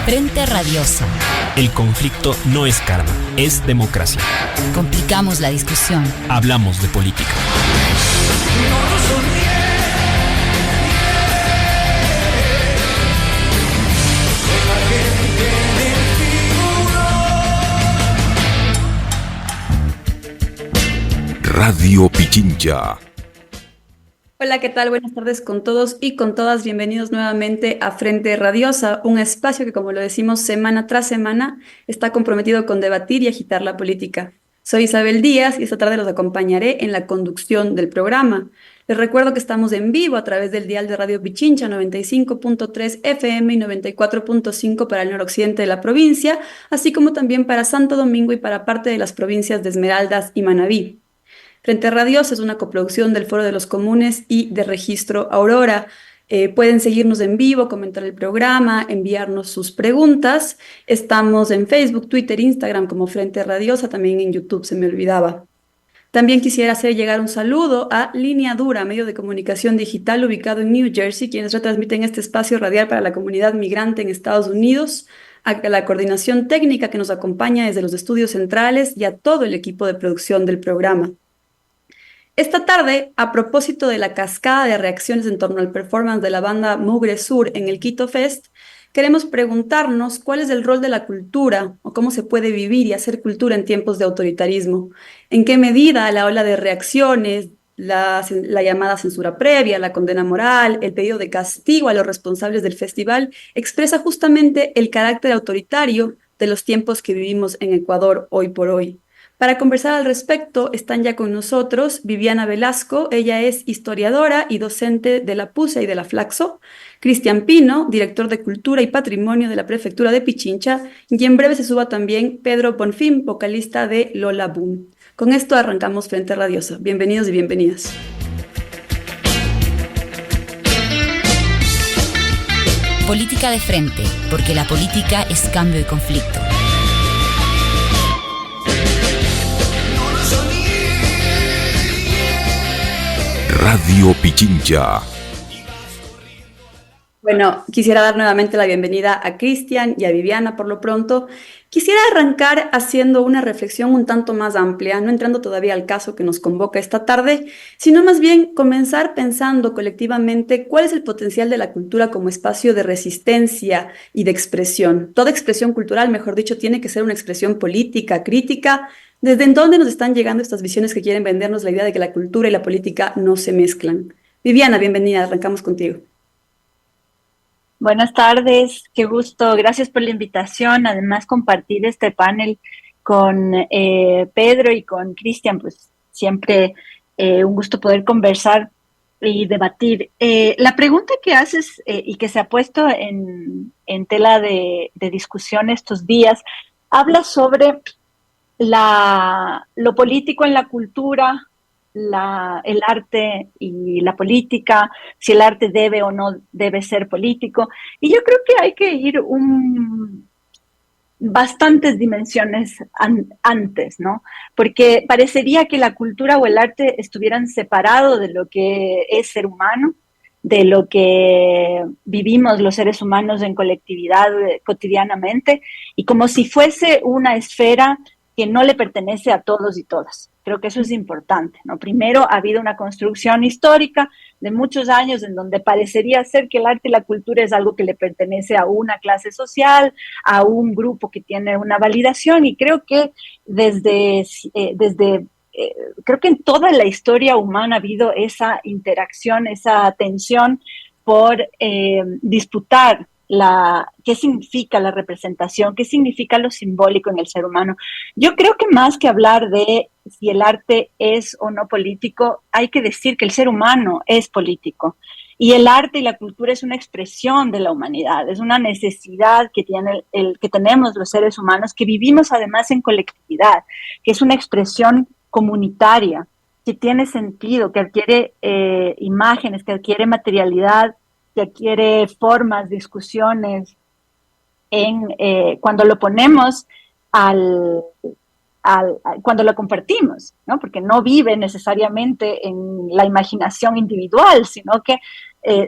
Frente Radiosa. El conflicto no es karma, es democracia. Complicamos la discusión. Hablamos de política. Radio Pichincha. Hola, ¿qué tal? Buenas tardes con todos y con todas. Bienvenidos nuevamente a Frente Radiosa, un espacio que, como lo decimos semana tras semana, está comprometido con debatir y agitar la política. Soy Isabel Díaz y esta tarde los acompañaré en la conducción del programa. Les recuerdo que estamos en vivo a través del dial de Radio Pichincha 95.3 FM y 94.5 para el noroccidente de la provincia, así como también para Santo Domingo y para parte de las provincias de Esmeraldas y Manabí. Frente Radiosa es una coproducción del Foro de los Comunes y de Registro Aurora. Pueden seguirnos en vivo, comentar el programa, enviarnos sus preguntas. Estamos en Facebook, Twitter, Instagram como Frente Radiosa, también en YouTube, se me olvidaba. También quisiera hacer llegar un saludo a Línea Dura, medio de comunicación digital ubicado en New Jersey, quienes retransmiten este espacio radial para la comunidad migrante en Estados Unidos, a la coordinación técnica que nos acompaña desde los estudios centrales y a todo el equipo de producción del programa. Esta tarde, a propósito de la cascada de reacciones en torno al performance de la banda Mugre Sur en el Quito Fest, queremos preguntarnos cuál es el rol de la cultura o cómo se puede vivir y hacer cultura en tiempos de autoritarismo. ¿En qué medida la ola de reacciones, la llamada censura previa, la condena moral, el pedido de castigo a los responsables del festival expresa justamente el carácter autoritario de los tiempos que vivimos en Ecuador hoy por hoy? Para conversar al respecto están ya con nosotros Viviana Velasco, ella es historiadora y docente de la PUCE y de la Flaxo, Cristian Pino, director de Cultura y Patrimonio de la Prefectura de Pichincha, y en breve se suba también Pedro Bonfim, vocalista de Lola Boom. Con esto arrancamos Frente Radiosa. Bienvenidos y bienvenidas. Política de frente, porque la política es cambio y conflicto. Radio Pichincha. Bueno, quisiera dar nuevamente la bienvenida a Cristian y a Viviana por lo pronto. Quisiera arrancar haciendo una reflexión un tanto más amplia, no entrando todavía al caso que nos convoca esta tarde, sino más bien comenzar pensando colectivamente cuál es el potencial de la cultura como espacio de resistencia y de expresión. Toda expresión cultural, mejor dicho, tiene que ser una expresión política, crítica. ¿Desde en dónde nos están llegando estas visiones que quieren vendernos la idea de que la cultura y la política no se mezclan? Viviana, bienvenida, arrancamos contigo. Buenas tardes, qué gusto, gracias por la invitación. Además, compartir este panel con Pedro y con Cristian, pues siempre un gusto poder conversar y debatir. La pregunta que haces y que se ha puesto en tela de discusión estos días, habla sobre lo político en la cultura, el arte y la política, si el arte debe o no debe ser político. Y yo creo que hay que ir bastantes dimensiones antes, ¿no? Porque parecería que la cultura o el arte estuvieran separados de lo que es ser humano, de lo que vivimos los seres humanos en colectividad cotidianamente, y como si fuese una esfera que no le pertenece a todos y todas. Creo que eso es importante, ¿no? Primero, ha habido una construcción histórica de muchos años en donde parecería ser que el arte y la cultura es algo que le pertenece a una clase social, a un grupo que tiene una validación, y creo que creo que en toda la historia humana ha habido esa interacción, esa tensión por disputar qué significa la representación, qué significa lo simbólico en el ser humano. Yo creo que más que hablar de si el arte es o no político, hay que decir que el ser humano es político. Y el arte y la cultura es una expresión de la humanidad, es una necesidad que que tenemos los seres humanos, que vivimos además en colectividad, que es una expresión comunitaria, que tiene sentido, que adquiere imágenes, que adquiere materialidad, que adquiere formas, discusiones, cuando lo ponemos cuando lo compartimos, ¿no? Porque no vive necesariamente en la imaginación individual, sino que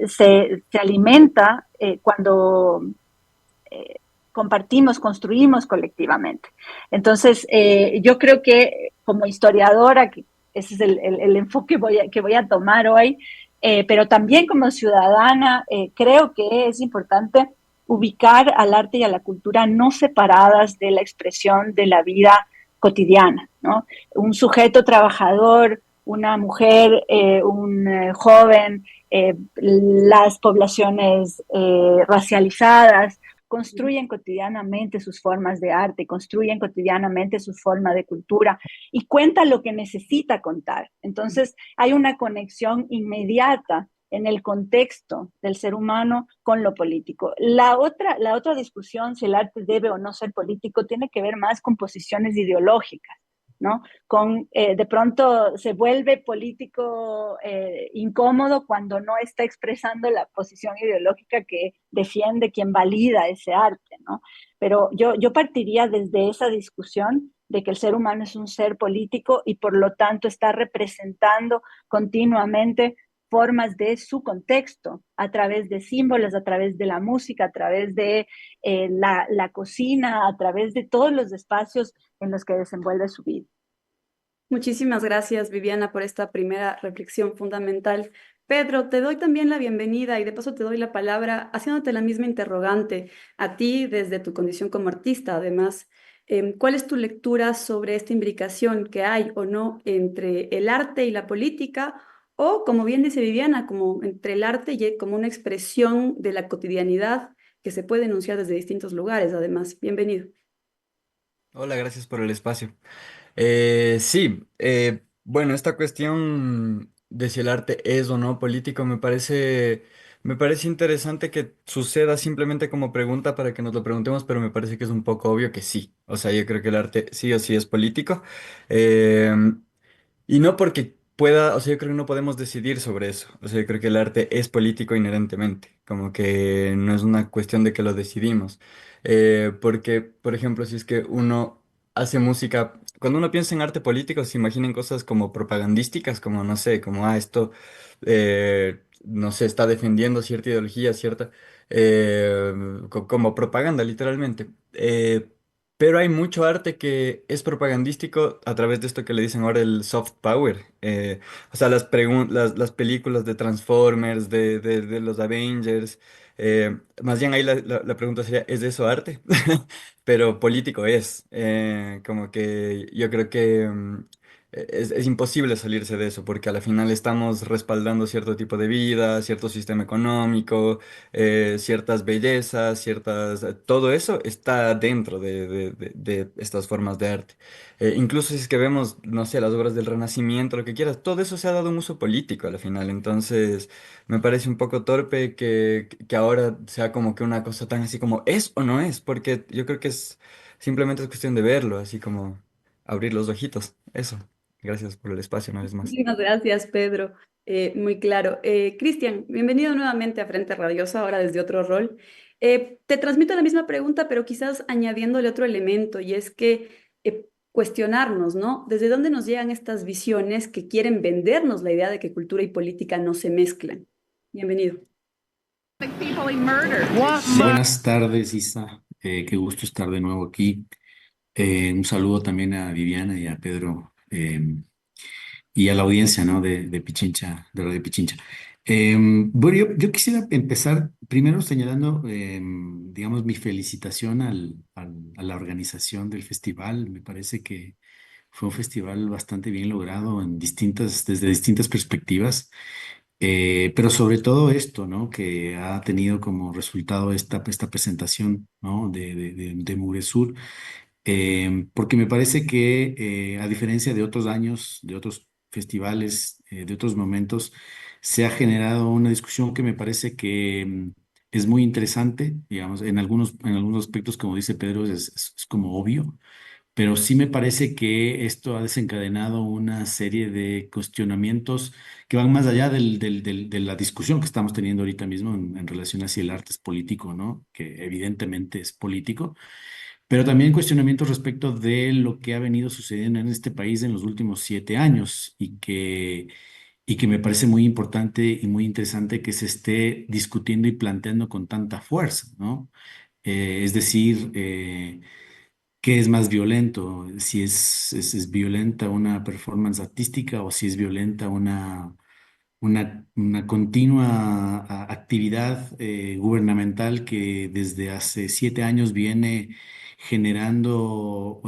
se alimenta cuando compartimos, construimos colectivamente. Entonces, yo creo que como historiadora, que ese es el enfoque que voy a tomar hoy, pero también como ciudadana, creo que es importante ubicar al arte y a la cultura no separadas de la expresión de la vida cotidiana, ¿no? Un sujeto trabajador, una mujer, un joven, las poblaciones racializadas, construyen cotidianamente sus formas de arte, construyen cotidianamente su forma de cultura y cuenta lo que necesita contar. Entonces hay una conexión inmediata en el contexto del ser humano con lo político. La otra discusión, si el arte debe o no ser político, tiene que ver más con posiciones ideológicas, ¿no? De pronto se vuelve político incómodo cuando no está expresando la posición ideológica que defiende quien valida ese arte, ¿no? Pero yo partiría desde esa discusión de que el ser humano es un ser político y por lo tanto está representando continuamente formas de su contexto, a través de símbolos, a través de la música, a través de la cocina, a través de todos los espacios en los que desenvuelve su vida. Muchísimas gracias, Viviana, por esta primera reflexión fundamental. Pedro, te doy también la bienvenida y de paso te doy la palabra haciéndote la misma interrogante a ti desde tu condición como artista. Además, ¿cuál es tu lectura sobre esta imbricación que hay o no entre el arte y la política? O, como bien dice Viviana, como entre el arte y como una expresión de la cotidianidad que se puede enunciar desde distintos lugares. Además, bienvenido. Hola, gracias por el espacio. Sí, bueno, esta cuestión de si el arte es o no político me parece interesante que suceda simplemente como pregunta para que nos lo preguntemos, pero me parece que es un poco obvio que sí. O sea, yo creo que el arte sí o sí es político. Eh, y no porque pueda, o sea, yo creo que no podemos decidir sobre eso. O sea, yo creo que el arte es político inherentemente, como que no es una cuestión de que lo decidimos. Porque, por ejemplo, si es que uno hace música, cuando uno piensa en arte político, se imaginen cosas como propagandísticas, como, no sé, como, esto, no sé, está defendiendo cierta ideología, cierta, como propaganda, literalmente. Pero hay mucho arte que es propagandístico a través de esto que le dicen ahora el soft power. O sea, las películas de Transformers, de los Avengers. Más bien ahí la pregunta sería, ¿es eso arte? Pero político es. Como que yo creo que es imposible salirse de eso, porque a la final estamos respaldando cierto tipo de vida, cierto sistema económico, ciertas bellezas, todo eso está dentro de estas formas de arte. Incluso si es que vemos, no sé, las obras del Renacimiento, lo que quieras, todo eso se ha dado un uso político a la final. Entonces, me parece un poco torpe que ahora sea como que una cosa tan así como es o no es, porque yo creo que simplemente es cuestión de verlo, así como abrir los ojitos. Eso. Gracias por el espacio una vez más. Muchísimas gracias, Pedro. Muy claro. Cristian, bienvenido nuevamente a Frente Radiosa, ahora desde otro rol. Te transmito la misma pregunta, pero quizás añadiéndole otro elemento, y es que cuestionarnos, ¿no? ¿Desde dónde nos llegan estas visiones que quieren vendernos la idea de que cultura y política no se mezclan? Bienvenido. Buenas tardes, Isa. Qué gusto estar de nuevo aquí. Un saludo también a Viviana y a Pedro y a la audiencia, ¿no? de Pichincha, de Radio Pichincha. Bueno, yo quisiera empezar primero señalando, digamos, mi felicitación a la organización del festival. Me parece que fue un festival bastante bien logrado desde distintas perspectivas. Pero sobre todo esto, ¿no? Que ha tenido como resultado esta presentación, ¿no? de Muresur, porque me parece que a diferencia de otros años, de otros festivales, de otros momentos, se ha generado una discusión que me parece que es muy interesante, digamos, en algunos aspectos, como dice Pedro, es como obvio, pero sí me parece que esto ha desencadenado una serie de cuestionamientos que van más allá de la discusión que estamos teniendo ahorita mismo en relación a si el arte es político o no, que evidentemente es político, pero también cuestionamientos respecto de lo que ha venido sucediendo en este país en los últimos 7 años y que me parece muy importante y muy interesante que se esté discutiendo y planteando con tanta fuerza, ¿no? Es decir, ¿qué es más violento? Si es violenta una performance artística o si es violenta una continua actividad gubernamental que desde hace 7 años viene generando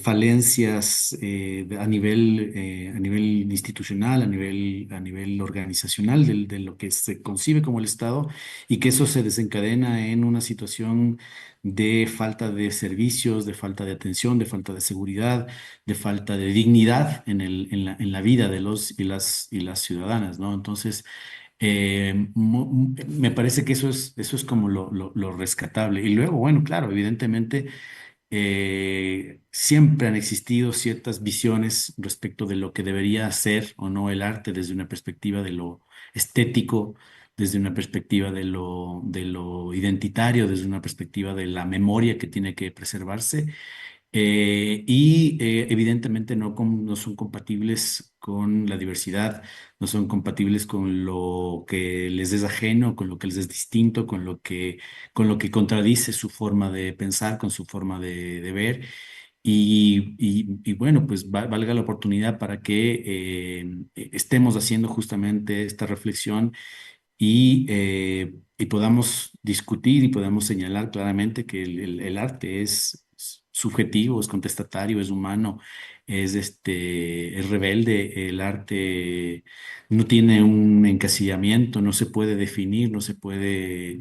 falencias a nivel institucional, a nivel organizacional de lo que se concibe como el Estado, y que eso se desencadena en una situación de falta de servicios, de falta de atención, de falta de seguridad, de falta de dignidad en la vida de los y las ciudadanas, ¿no? Entonces, me parece que eso es como lo rescatable. Y luego, bueno, claro, evidentemente siempre han existido ciertas visiones respecto de lo que debería ser o no el arte desde una perspectiva de lo estético, desde una perspectiva de lo identitario, desde una perspectiva de la memoria que tiene que preservarse. Evidentemente no son compatibles con la diversidad, no son compatibles con lo que les es ajeno, con lo que les es distinto, con lo que contradice su forma de pensar, con su forma de ver. Y bueno, pues valga la oportunidad para que estemos haciendo justamente esta reflexión y podamos discutir y podamos señalar claramente que el arte es subjetivo, es contestatario, es humano, es rebelde. El arte no tiene un encasillamiento, no se puede definir, no se puede,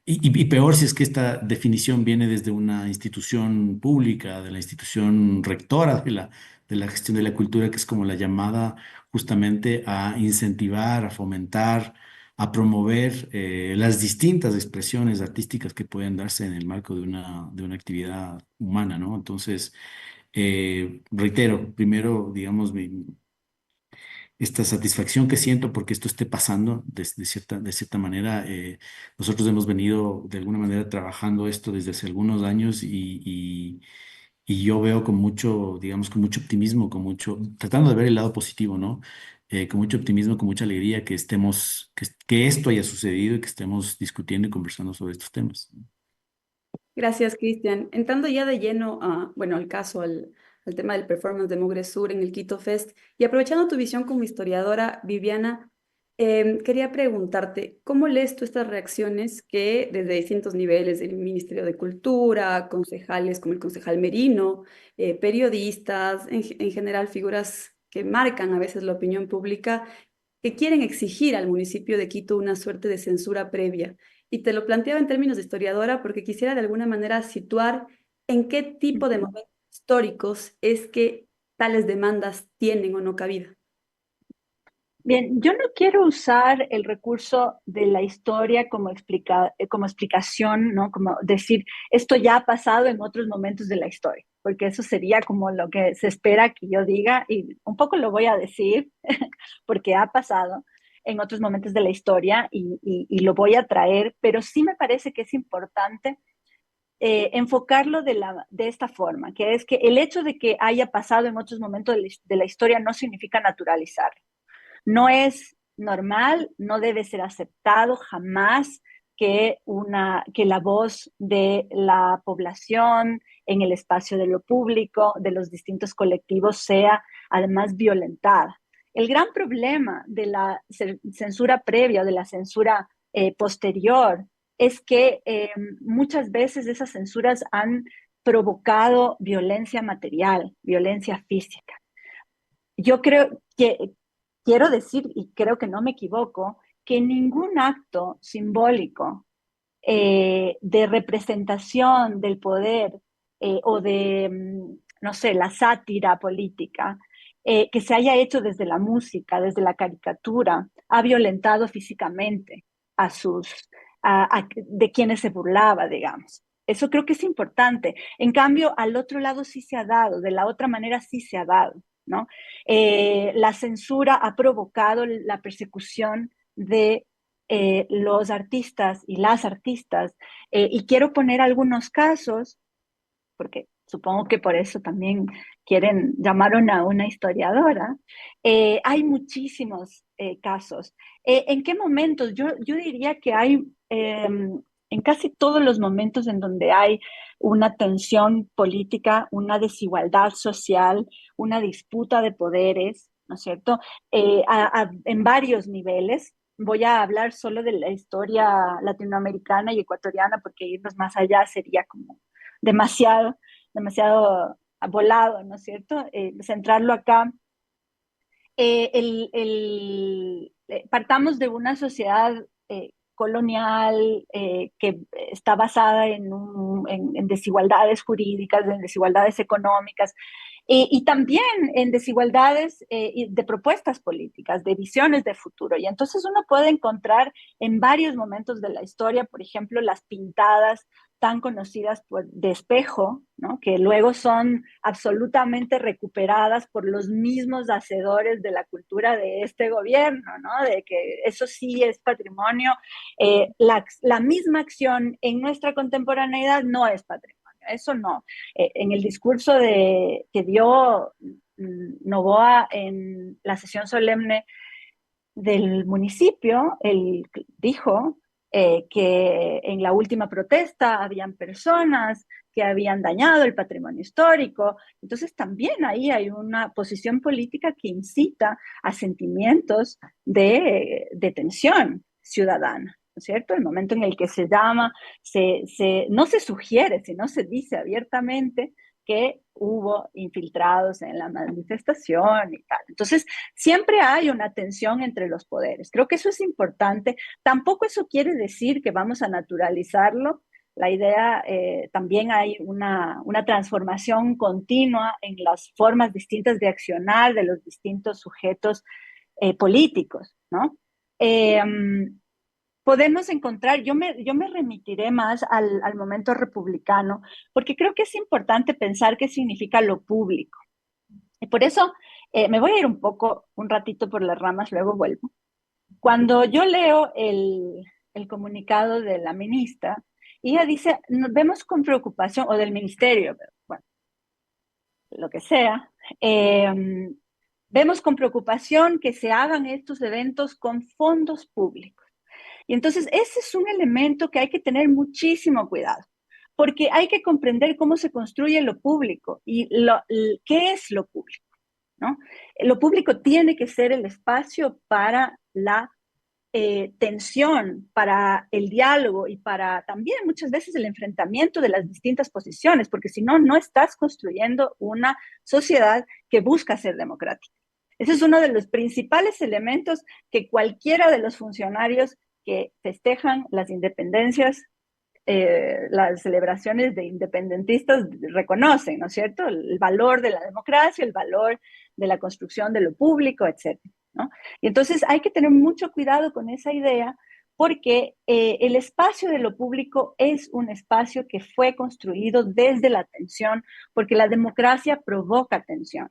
y peor si es que esta definición viene desde una institución pública, de la institución rectora de la gestión de la cultura, que es como la llamada justamente a incentivar, a fomentar, a promover las distintas expresiones artísticas que pueden darse en el marco de una actividad humana, ¿no? Entonces, reitero, primero, digamos, esta satisfacción que siento porque esto esté pasando de cierta manera. Nosotros hemos venido de alguna manera trabajando esto desde hace algunos años y yo veo con mucho, digamos, con mucho optimismo, tratando de ver el lado positivo, ¿no? Con mucho optimismo, con mucha alegría que esto haya sucedido y que estemos discutiendo y conversando sobre estos temas. Gracias, Cristian. Entrando ya de lleno bueno, al tema del performance de Mugre Sur en el Quito Fest y aprovechando tu visión como historiadora, Viviana, quería preguntarte, ¿cómo lees tú estas reacciones que desde distintos niveles del Ministerio de Cultura, concejales como el concejal Merino, periodistas, en general figuras que marcan a veces la opinión pública, que quieren exigir al municipio de Quito una suerte de censura previa? Y te lo planteaba en términos de historiadora porque quisiera de alguna manera situar en qué tipo de momentos históricos es que tales demandas tienen o no cabida. Bien, yo no quiero usar el recurso de la historia como explicación, ¿no? Como decir, esto ya ha pasado en otros momentos de la historia, porque eso sería como lo que se espera que yo diga, y un poco lo voy a decir, porque ha pasado en otros momentos de la historia y lo voy a traer, pero sí me parece que es importante enfocarlo de esta forma, que es que el hecho de que haya pasado en otros momentos de la historia no significa naturalizar. No es normal, no debe ser aceptado jamás que la voz de la población en el espacio de lo público, de los distintos colectivos, sea además violentada. El gran problema de la censura previa o de la censura posterior es que muchas veces esas censuras han provocado violencia material, violencia física. Yo quiero decir, y creo que no me equivoco, que ningún acto simbólico de representación del poder o de, no sé, la sátira política, que se haya hecho desde la música, desde la caricatura, ha violentado físicamente de quienes se burlaba, digamos. Eso creo que es importante. En cambio, al otro lado sí se ha dado, de la otra manera sí se ha dado, ¿no? La censura ha provocado la persecución de los artistas y las artistas. Y quiero poner algunos casos, porque supongo que por eso también llamaron a una historiadora. Hay muchísimos casos. ¿En qué momentos? Yo diría que hay en casi todos los momentos en donde hay una tensión política, una desigualdad social, una disputa de poderes, ¿no es cierto? En varios niveles. Voy a hablar solo de la historia latinoamericana y ecuatoriana porque irnos más allá sería como demasiado volado, ¿no es cierto? Centrarlo acá. Partamos de una sociedad colonial que está basada en desigualdades jurídicas, en desigualdades económicas y también en desigualdades de propuestas políticas, de visiones de futuro. Y entonces uno puede encontrar en varios momentos de la historia, por ejemplo, las pintadas tan conocidas de Espejo, ¿no? Que luego son absolutamente recuperadas por los mismos hacedores de la cultura de este gobierno, ¿no? De que eso sí es patrimonio. La misma acción en nuestra contemporaneidad no es patrimonio, eso no. En el discurso que dio Noboa en la sesión solemne del municipio, él dijo que en la última protesta habían personas que habían dañado el patrimonio histórico. Entonces también ahí hay una posición política que incita a sentimientos de tensión ciudadana, ¿no es cierto? El momento en el que se llama, no se sugiere, sino se dice abiertamente que hubo infiltrados en la manifestación y tal. Entonces, siempre hay una tensión entre los poderes. Creo que eso es importante. Tampoco eso quiere decir que vamos a naturalizarlo. La idea, también hay una transformación continua en las formas distintas de accionar de los distintos sujetos políticos, ¿no? Podemos encontrar, yo me remitiré más al momento republicano, porque creo que es importante pensar qué significa lo público. Y por eso me voy a ir un ratito por las ramas, luego vuelvo. Cuando yo leo el comunicado de la ministra, ella dice, nos vemos con preocupación, o del ministerio, pero bueno, lo que sea, vemos con preocupación que se hagan estos eventos con fondos públicos. Y entonces ese es un elemento que hay que tener muchísimo cuidado, porque hay que comprender cómo se construye lo público y qué es lo público, ¿no? Lo público tiene que ser el espacio para la tensión, para el diálogo y para también muchas veces el enfrentamiento de las distintas posiciones, porque si no, no estás construyendo una sociedad que busca ser democrática. Ese es uno de los principales elementos que cualquiera de los funcionarios que festejan las independencias, las celebraciones de independentistas reconocen, ¿no es cierto? El valor de la democracia, el valor de la construcción de lo público, etcétera, ¿no? Y entonces hay que tener mucho cuidado con esa idea porque el espacio de lo público es un espacio que fue construido desde la tensión, porque la democracia provoca tensión.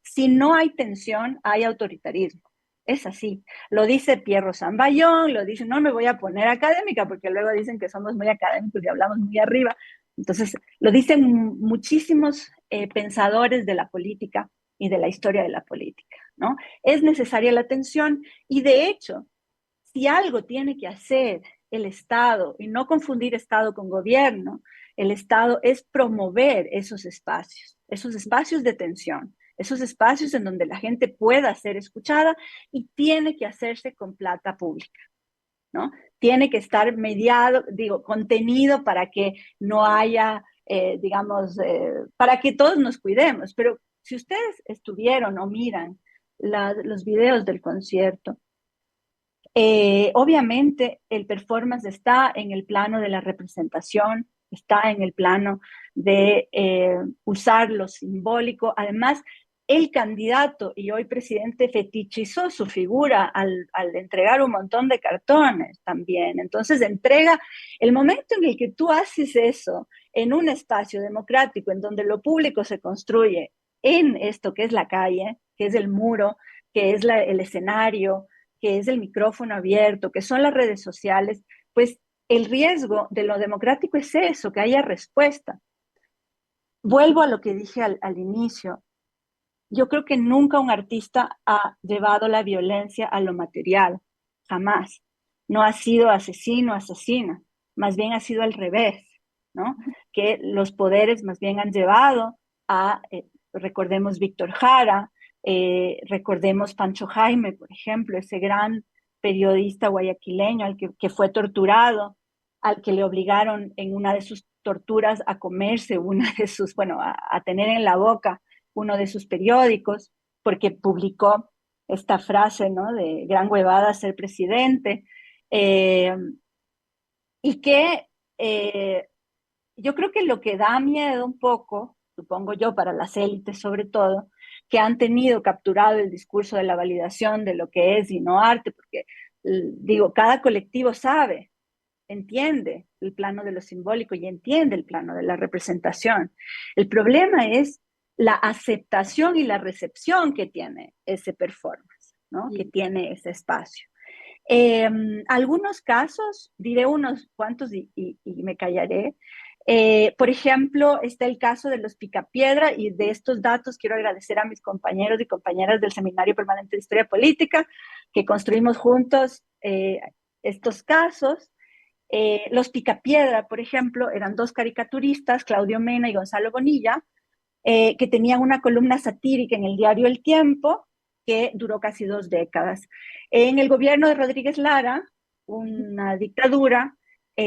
Si no hay tensión, hay autoritarismo. Es así. Lo dice Pierro Zamballón, lo dice, no me voy a poner académica porque luego dicen que somos muy académicos y hablamos muy arriba. Entonces, lo dicen muchísimos pensadores de la política y de la historia de la política, ¿no? Es necesaria la tensión y de hecho, si algo tiene que hacer el Estado, y no confundir Estado con gobierno, el Estado es promover esos espacios de tensión, esos espacios en donde la gente pueda ser escuchada y tiene que hacerse con plata pública, ¿no? Tiene que estar contenido para que no haya, para que todos nos cuidemos. Pero si ustedes estuvieron o miran los videos del concierto, obviamente el performance está en el plano de la representación, está en el plano de usar lo simbólico. Además, el candidato y hoy presidente fetichizó su figura al entregar un montón de cartones también. Entonces el momento en el que tú haces eso en un espacio democrático, en donde lo público se construye en esto que es la calle, que es el muro, que es el escenario, que es el micrófono abierto, que son las redes sociales, pues el riesgo de lo democrático es eso, que haya respuesta. vuelvo a lo que dije al inicio. Yo creo que nunca un artista ha llevado la violencia a lo material, jamás. No ha sido asesino, asesina, más bien ha sido al revés, ¿no? Que los poderes más bien han llevado a, recordemos Víctor Jara, recordemos Pancho Jaime, por ejemplo, ese gran periodista guayaquileño que fue torturado, al que le obligaron en una de sus torturas a comerse una de sus, bueno, a tener en la boca uno de sus periódicos, porque publicó esta frase, ¿no? De gran huevada ser presidente, eh, y que yo creo que lo que da miedo un poco, supongo yo, para las élites sobre todo, que han tenido capturado el discurso de la validación de lo que es y no arte, porque digo, cada colectivo sabe, entiende el plano de lo simbólico y entiende el plano de la representación. El problema es la aceptación y la recepción que tiene ese performance, ¿no? Que tiene ese espacio. Algunos casos, diré unos cuantos y me callaré. Por ejemplo, está el caso de los Picapiedra, y de estos datos quiero agradecer a mis compañeros y compañeras del Seminario Permanente de Historia Política, que construimos juntos estos casos. Los Picapiedra, por ejemplo, eran dos caricaturistas, Claudio Mena y Gonzalo Bonilla, que tenían una columna satírica en el diario El Tiempo, que duró casi 2 décadas. En el gobierno de Rodríguez Lara, una dictadura,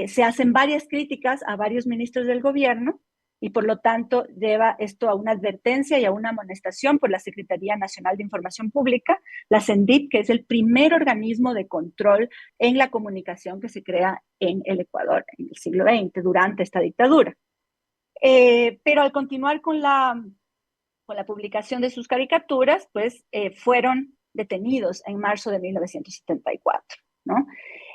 se hacen varias críticas a varios ministros del gobierno, y por lo tanto lleva esto a una advertencia y a una amonestación por la Secretaría Nacional de Información Pública, la CENDIP, que es el primer organismo de control en la comunicación que se crea en el Ecuador en el siglo XX, durante esta dictadura. Pero al continuar con la publicación de sus caricaturas, pues fueron detenidos en marzo de 1974, ¿no?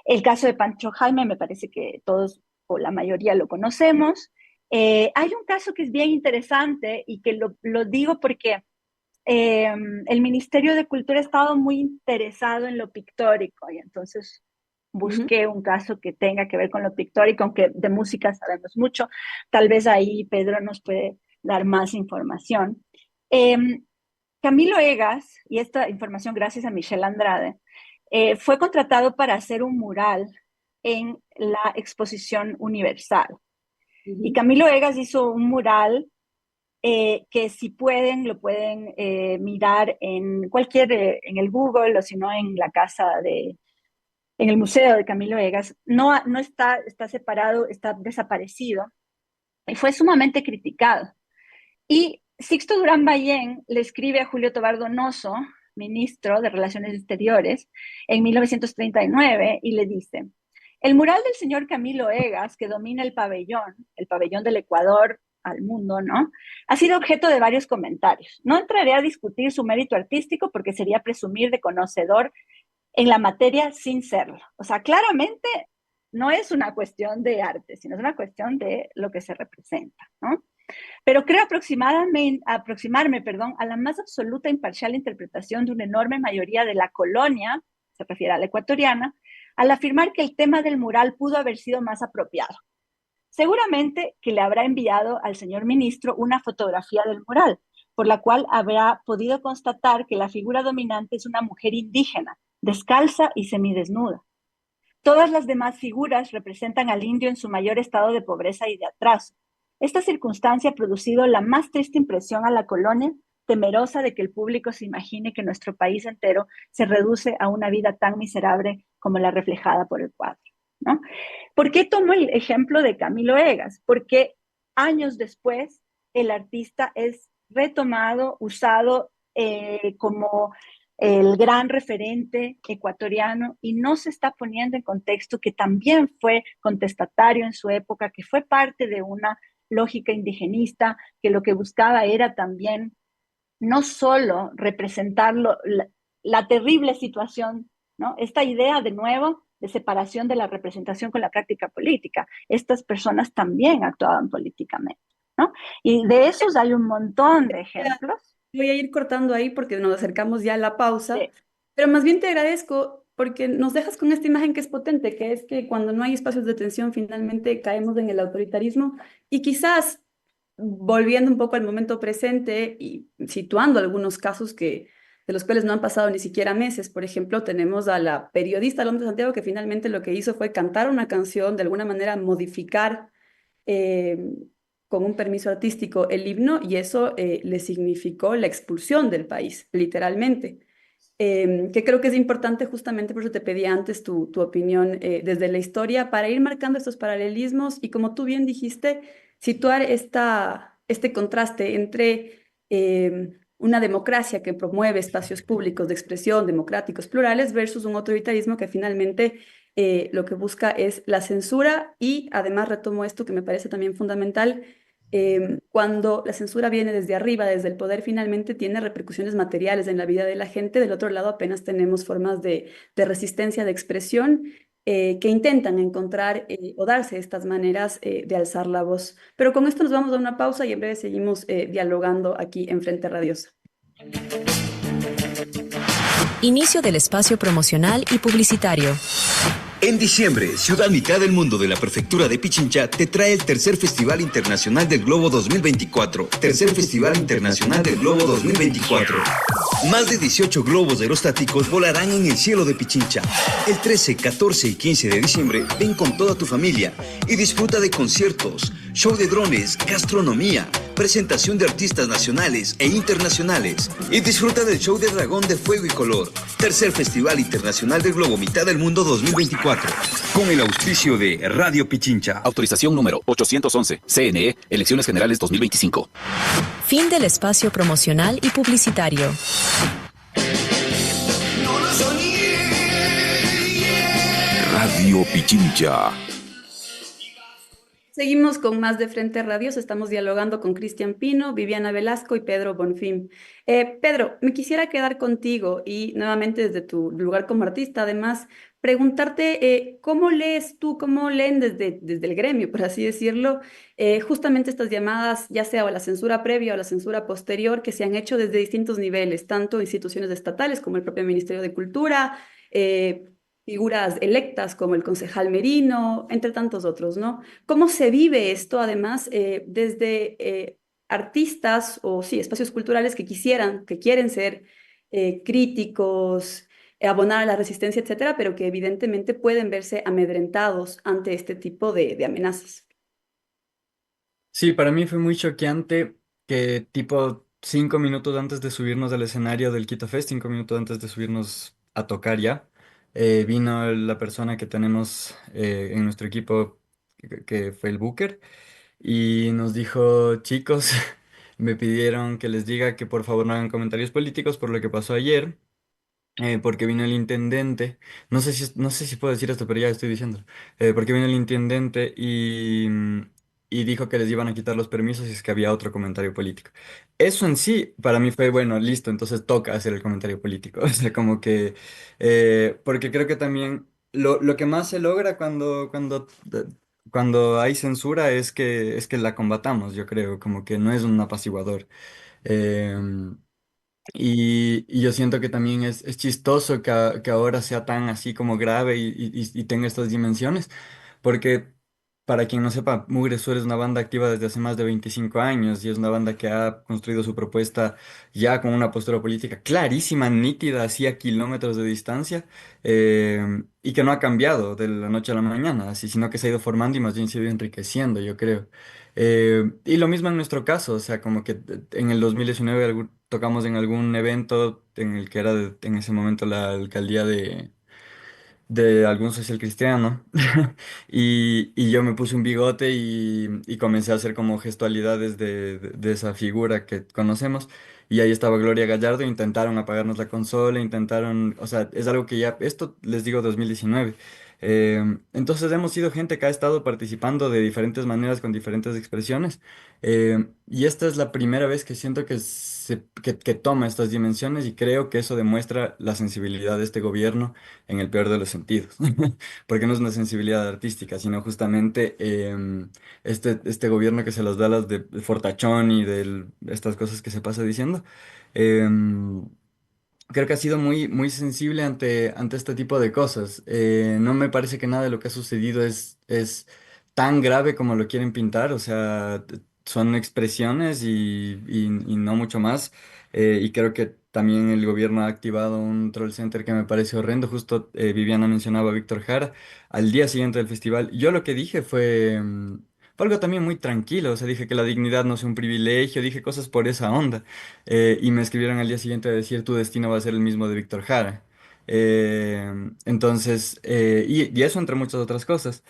El caso de Pancho Jaime me parece que todos o la mayoría lo conocemos. Hay un caso que es bien interesante y que lo digo porque el Ministerio de Cultura ha estado muy interesado en lo pictórico, y entonces busqué un caso que tenga que ver con lo pictórico, aunque de música sabemos mucho. Tal vez ahí Pedro nos puede dar más información. Camilo Egas, y esta información gracias a Michelle Andrade, fue contratado para hacer un mural en la Exposición Universal. Y Camilo Egas hizo un mural que si pueden, lo pueden mirar en en el Google, o si no en la en el Museo de Camilo Egas. No está separado, está desaparecido, y fue sumamente criticado. Y Sixto Durán Ballén le escribe a Julio Tobar Donoso, ministro de Relaciones Exteriores, en 1939, y le dice: el mural del señor Camilo Egas, que domina el pabellón del Ecuador al mundo, ¿no?, ha sido objeto de varios comentarios. No entraré a discutir su mérito artístico porque sería presumir de conocedor en la materia sin serlo. O sea, claramente no es una cuestión de arte, sino es una cuestión de lo que se representa, ¿no? Pero creo aproximarme, a la más absoluta e imparcial interpretación de una enorme mayoría de la colonia, se refiere a la ecuatoriana, al afirmar que el tema del mural pudo haber sido más apropiado. Seguramente que le habrá enviado al señor ministro una fotografía del mural, por la cual habrá podido constatar que la figura dominante es una mujer indígena, descalza y semidesnuda. Todas las demás figuras representan al indio en su mayor estado de pobreza y de atraso. Esta circunstancia ha producido la más triste impresión a la colonia, temerosa de que el público se imagine que nuestro país entero se reduce a una vida tan miserable como la reflejada por el cuadro, ¿no? ¿Por qué tomo el ejemplo de Camilo Egas? Porque años después el artista es retomado, usado como el gran referente ecuatoriano, y no se está poniendo en contexto que también fue contestatario en su época, que fue parte de una lógica indigenista, que lo que buscaba era también no solo representar la terrible situación, ¿no?, esta idea de nuevo de separación de la representación con la práctica política. Estas personas también actuaban políticamente, ¿no? Y de esos hay un montón de ejemplos. Voy a ir cortando ahí porque nos acercamos ya a la pausa, Sí. pero más bien te agradezco porque nos dejas con esta imagen que es potente, que es que cuando no hay espacios de tensión finalmente caemos en el autoritarismo, y quizás volviendo un poco al momento presente y situando algunos casos de los cuales no han pasado ni siquiera meses. Por ejemplo, tenemos a la periodista Alondra Santiago, que finalmente lo que hizo fue cantar una canción, de alguna manera modificar eh, con un permiso artístico el himno, y eso le significó la expulsión del país, literalmente. Que creo que es importante, justamente por eso te pedí antes tu opinión desde la historia, para ir marcando estos paralelismos y, como tú bien dijiste, situar este contraste entre una democracia que promueve espacios públicos de expresión democráticos plurales versus un autoritarismo que finalmente lo que busca es la censura. Y además retomo esto que me parece también fundamental: cuando la censura viene desde arriba, desde el poder, finalmente tiene repercusiones materiales en la vida de la gente. Del otro lado apenas tenemos formas de resistencia, de expresión, que intentan encontrar o darse estas maneras de alzar la voz. Pero con esto nos vamos a una pausa y en breve seguimos dialogando aquí en Frente Radiosa. Inicio del espacio promocional y publicitario. En diciembre, Ciudad Mitad del Mundo de la Prefectura de Pichincha te trae el tercer Festival Internacional del Globo 2024. Tercer Festival Internacional del Globo 2024. Más de 18 globos aerostáticos volarán en el cielo de Pichincha. El 13, 14 y 15 de diciembre, ven con toda tu familia y disfruta de conciertos, show de drones, gastronomía, presentación de artistas nacionales e internacionales. Y disfruta del show de Dragón de Fuego y Color. Tercer Festival Internacional del Globo Mitad del Mundo 2024. Con el auspicio de Radio Pichincha. Autorización número 811. CNE, Elecciones Generales 2025. Fin del espacio promocional y publicitario. Radio Pichincha. Seguimos con más de Frente Radios. Estamos dialogando con Cristian Pino, Viviana Velasco y Pedro Bonfim. Pedro, me quisiera quedar contigo y nuevamente desde tu lugar como artista, además, preguntarte cómo lees tú, cómo leen desde el gremio, por así decirlo, justamente estas llamadas, ya sea a la censura previa o a la censura posterior, que se han hecho desde distintos niveles, tanto instituciones estatales como el propio Ministerio de Cultura, figuras electas como el concejal Merino, entre tantos otros, ¿no? ¿Cómo se vive esto, además, desde artistas o, sí, espacios culturales que quieren ser críticos, abonar a la resistencia, etcétera, pero que evidentemente pueden verse amedrentados ante este tipo de amenazas? Sí, para mí fue muy choqueante que tipo 5 minutos antes de subirnos al escenario del Quito Fest, 5 minutos antes de subirnos a tocar ya, vino la persona que tenemos en nuestro equipo, que fue el Booker, y nos dijo: chicos, me pidieron que les diga que por favor no hagan comentarios políticos por lo que pasó ayer, porque vino el intendente. No sé si puedo decir esto, pero ya estoy diciendo. Porque vino el intendente y dijo que les iban a quitar los permisos si es que había otro comentario político. Eso en sí, para mí fue, bueno, listo, entonces toca hacer el comentario político. O sea, como que, porque creo que también lo que más se logra cuando hay censura es que la combatamos, yo creo, como que no es un apaciguador. Em, y yo siento que también es chistoso que ahora sea tan así como grave y tenga estas dimensiones, porque para quien no sepa, Mugre Sur es una banda activa desde hace más de 25 años y es una banda que ha construido su propuesta ya con una postura política clarísima, nítida, así a kilómetros de distancia, y que no ha cambiado de la noche a la mañana, así, sino que se ha ido formando y más bien se ha ido enriqueciendo, yo creo. Y lo mismo en nuestro caso, o sea, como que en el 2019 tocamos en algún evento en el que era en ese momento la alcaldía de algún social cristiano. Y yo me puse un bigote y comencé a hacer como gestualidades de esa figura que conocemos. Y ahí estaba Gloria Gallardo, intentaron apagarnos la consola, intentaron, o sea, es algo que ya, esto les digo 2019. Entonces hemos sido gente que ha estado participando de diferentes maneras, con diferentes expresiones. Y esta es la primera vez que siento que toma estas dimensiones, y creo que eso demuestra la sensibilidad de este gobierno en el peor de los sentidos, porque no es una sensibilidad artística, sino justamente este gobierno que se las da las de fortachón y de estas cosas que se pasa diciendo. em, Creo que ha sido muy, muy sensible ante este tipo de cosas. No me parece que nada de lo que ha sucedido es tan grave como lo quieren pintar. O sea, son expresiones y no mucho más. Y creo que también el gobierno ha activado un troll center que me parece horrendo. Justo Viviana mencionaba a Víctor Jara al día siguiente del festival. Yo lo que dije fue algo también muy tranquilo. O sea, dije que la dignidad no sea un privilegio, dije cosas por esa onda. Y me escribieron al día siguiente a decir tu destino va a ser el mismo de Víctor Jara. Entonces, y eso entre muchas otras cosas.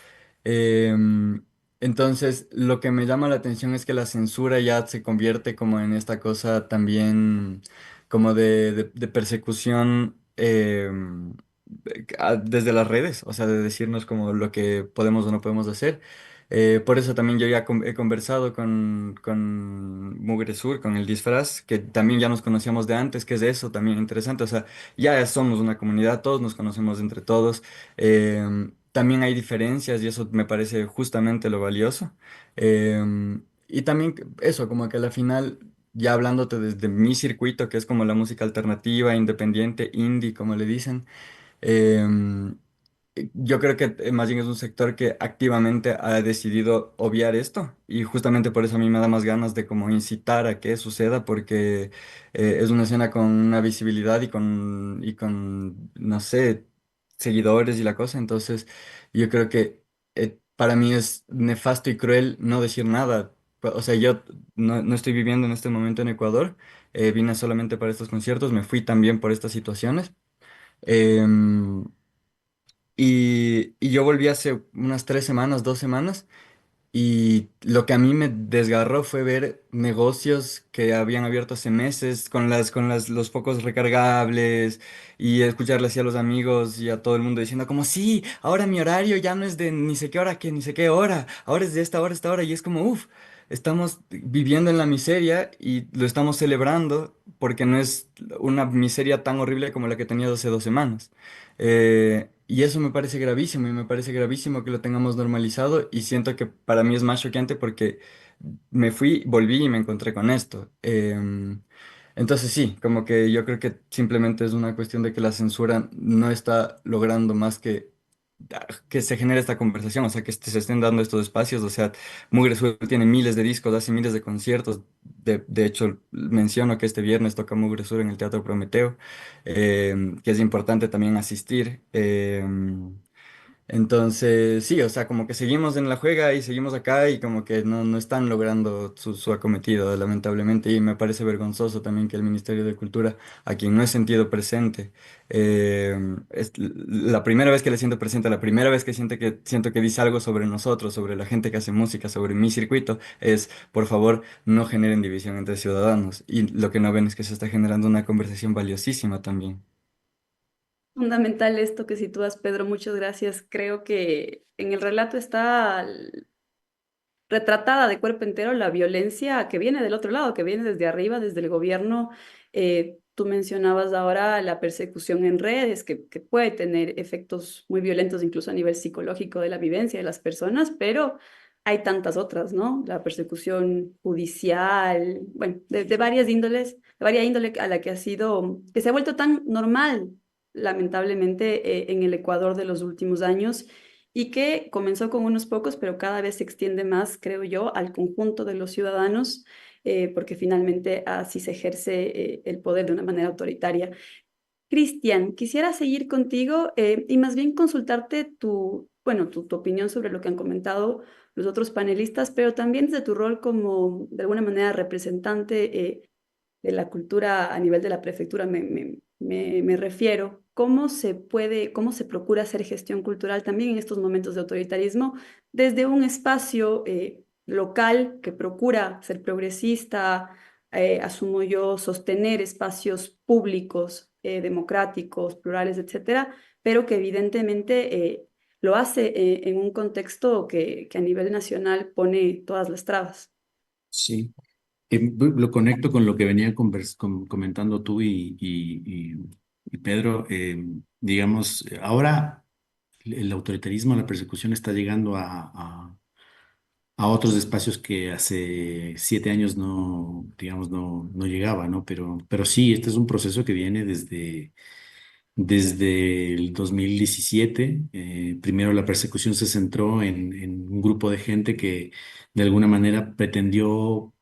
Entonces, lo que me llama la atención es que la censura ya se convierte como en esta cosa también como de persecución desde las redes, o sea, de decirnos como lo que podemos o no podemos hacer. Por eso también yo ya he conversado con Mugre Sur, con el disfraz, que también ya nos conocíamos de antes, que es eso también interesante, o sea, ya somos una comunidad, todos nos conocemos entre todos. También hay diferencias y eso me parece justamente lo valioso. Y también eso, como que a la final, ya hablándote desde mi circuito, que es como la música alternativa, independiente, indie, como le dicen, em, yo creo que más bien es un sector que activamente ha decidido obviar esto y justamente por eso a mí me da más ganas de como incitar a que suceda porque es una escena con una visibilidad y con, no sé, seguidores y la cosa. Entonces yo creo que para mí es nefasto y cruel no decir nada. O sea, yo no estoy viviendo en este momento en Ecuador, vine solamente para estos conciertos, me fui también por estas situaciones. Em, y yo volví hace unas 3 semanas, 2 semanas, y lo que a mí me desgarró fue ver negocios que habían abierto hace meses los focos recargables y escucharle así a los amigos y a todo el mundo diciendo como, sí, ahora mi horario ya no es de ni sé qué hora, que ni sé qué hora, ahora es de esta hora a esta hora y es como, uff, estamos viviendo en la miseria y lo estamos celebrando porque no es una miseria tan horrible como la que tenías hace 2 semanas. Y eso me parece gravísimo y me parece gravísimo que lo tengamos normalizado y siento que para mí es más choqueante porque me fui, volví y me encontré con esto. Entonces sí, como que yo creo que simplemente es una cuestión de que la censura no está logrando más que se genere esta conversación, o sea, que se estén dando estos espacios, o sea, Mugre Sur tiene miles de discos, hace miles de conciertos, de hecho menciono que este viernes toca Mugre Sur en el Teatro Prometeo, que es importante también asistir. Entonces, sí, o sea, como que seguimos en la juega y seguimos acá y como que no están logrando su acometido, lamentablemente, y me parece vergonzoso también que el Ministerio de Cultura, a quien no he sentido presente, es la primera vez que le siento presente, la primera vez que siento que dice algo sobre nosotros, sobre la gente que hace música, sobre mi circuito, es, por favor, no generen división entre ciudadanos. Y lo que no ven es que se está generando una conversación valiosísima también. Fundamental esto que sitúas, Pedro, muchas gracias. Creo que en el relato está retratada de cuerpo entero la violencia que viene del otro lado, que viene desde arriba, desde el gobierno. Tú mencionabas ahora la persecución en redes, que puede tener efectos muy violentos incluso a nivel psicológico de la vivencia de las personas, pero hay tantas otras, ¿no? La persecución judicial, bueno, de varias índoles, de varias índole a la que ha sido, que se ha vuelto tan normal, lamentablemente, en el Ecuador de los últimos años y que comenzó con unos pocos, pero cada vez se extiende más, creo yo, al conjunto de los ciudadanos, porque finalmente así se ejerce el poder de una manera autoritaria. Cristian, quisiera seguir contigo y más bien consultarte bueno, tu opinión sobre lo que han comentado los otros panelistas, pero también desde tu rol como, de alguna manera, representante de la cultura a nivel de la prefectura, me refiero. ¿Cómo se puede, cómo se procura hacer gestión cultural también en estos momentos de autoritarismo desde un espacio local que procura ser progresista, asumo yo, sostener espacios públicos, democráticos, plurales, etcétera, pero que evidentemente lo hace en un contexto que a nivel nacional pone todas las trabas? Sí. Lo conecto con lo que venía comentando tú y Pedro. Digamos, ahora el autoritarismo, la persecución está llegando a otros espacios que hace 7 años no, digamos, no llegaba, ¿no? Pero sí, este es un proceso que viene desde el 2017. Primero la persecución se centró en un grupo de gente que de alguna manera pretendió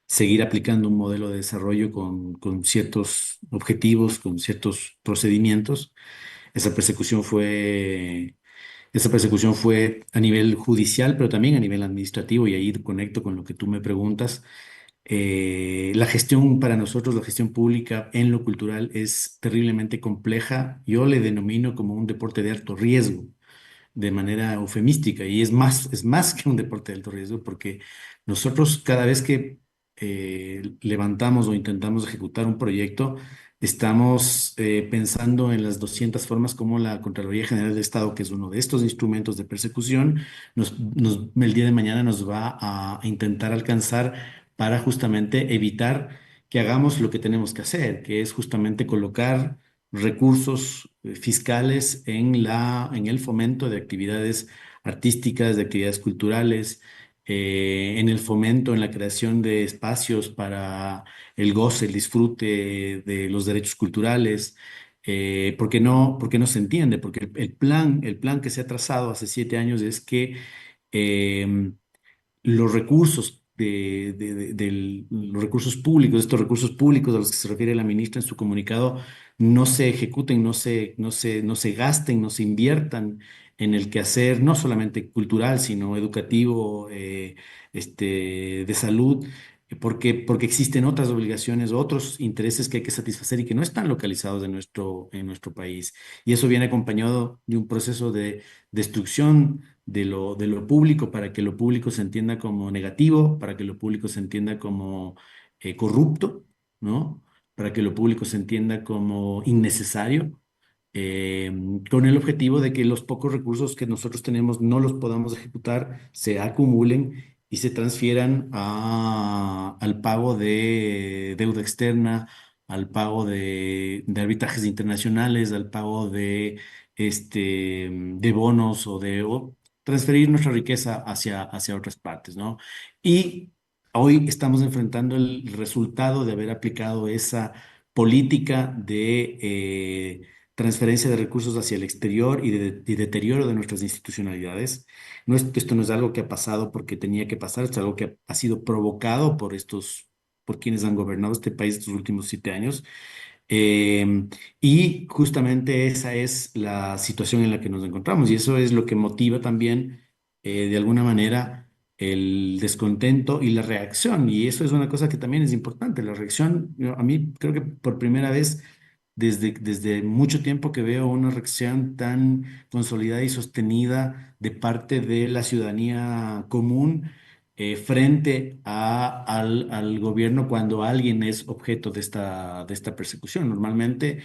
seguir aplicando un modelo de desarrollo con ciertos objetivos, con ciertos procedimientos. Esa persecución fue, esa persecución fue a nivel judicial, pero también a nivel administrativo, y ahí conecto con lo que tú me preguntas. La gestión para nosotros, la gestión pública en lo cultural es terriblemente compleja. Yo le denomino como un deporte de alto riesgo, de manera eufemística, y es más que un deporte de alto riesgo, porque nosotros cada vez que levantamos o intentamos ejecutar un proyecto, estamos pensando en las 200 formas como la Contraloría General del Estado, que es uno de estos instrumentos de persecución, el día de mañana nos va a intentar alcanzar para justamente evitar que hagamos lo que tenemos que hacer, que es justamente colocar recursos fiscales en el fomento de actividades artísticas, de actividades culturales, en el fomento, en la creación de espacios para el goce, el disfrute de los derechos culturales. Porque no se entiende, porque el plan que se ha trazado hace 7 años es que eh, los recursos los recursos públicos, estos recursos públicos a los que se refiere la ministra en su comunicado, no se ejecuten, no se gasten, no se inviertan en el quehacer, no solamente cultural, sino educativo, de salud, porque existen otras obligaciones, otros intereses que hay que satisfacer y que no están localizados en nuestro país. Y eso viene acompañado de un proceso de destrucción de lo público, para que lo público se entienda como negativo, para que lo público se entienda como corrupto, ¿no? Para que lo público se entienda como innecesario, eh, con el objetivo de que los pocos recursos que nosotros tenemos no los podamos ejecutar, se acumulen y se transfieran al pago de deuda externa, al pago de arbitrajes internacionales, al pago de bonos o transferir nuestra riqueza hacia otras partes, ¿no? Y hoy estamos enfrentando el resultado de haber aplicado esa política de transferencia de recursos hacia el exterior y deterioro de nuestras institucionalidades. Esto no es algo que ha pasado porque tenía que pasar, es algo que ha sido provocado por quienes han gobernado este país estos últimos 7 años. Y justamente esa es la situación en la que nos encontramos, y eso es lo que motiva también, de alguna manera, el descontento y la reacción. Y eso es una cosa que también es importante, la reacción. A mí creo que por primera vez desde mucho tiempo que veo una reacción tan consolidada y sostenida de parte de la ciudadanía común, frente al gobierno, cuando alguien es objeto de esta persecución. Normalmente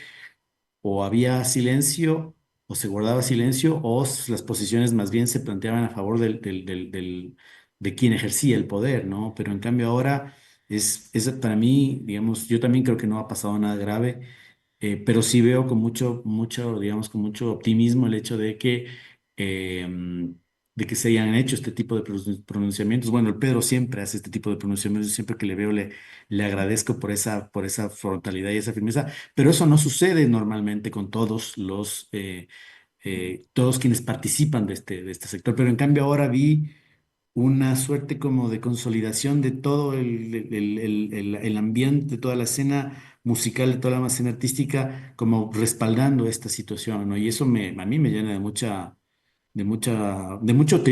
o había silencio o se guardaba silencio, o las posiciones más bien se planteaban a favor de quien ejercía el poder, ¿no? Pero en cambio ahora es para mí, digamos, yo también creo que no ha pasado nada grave, pero sí veo con digamos, con mucho optimismo el hecho eh, de que se hayan hecho este tipo de pronunciamientos. Bueno, el Pedro siempre hace este tipo de pronunciamientos, siempre que le veo le agradezco por esa frontalidad y esa firmeza, pero eso no sucede normalmente con todos quienes participan de este sector. Pero en cambio ahora vi una suerte como de consolidación de todo el ambiente, de toda la escena musical, de toda la escena artística, como respaldando esta situación, ¿no? Y eso a mí me llena de mucho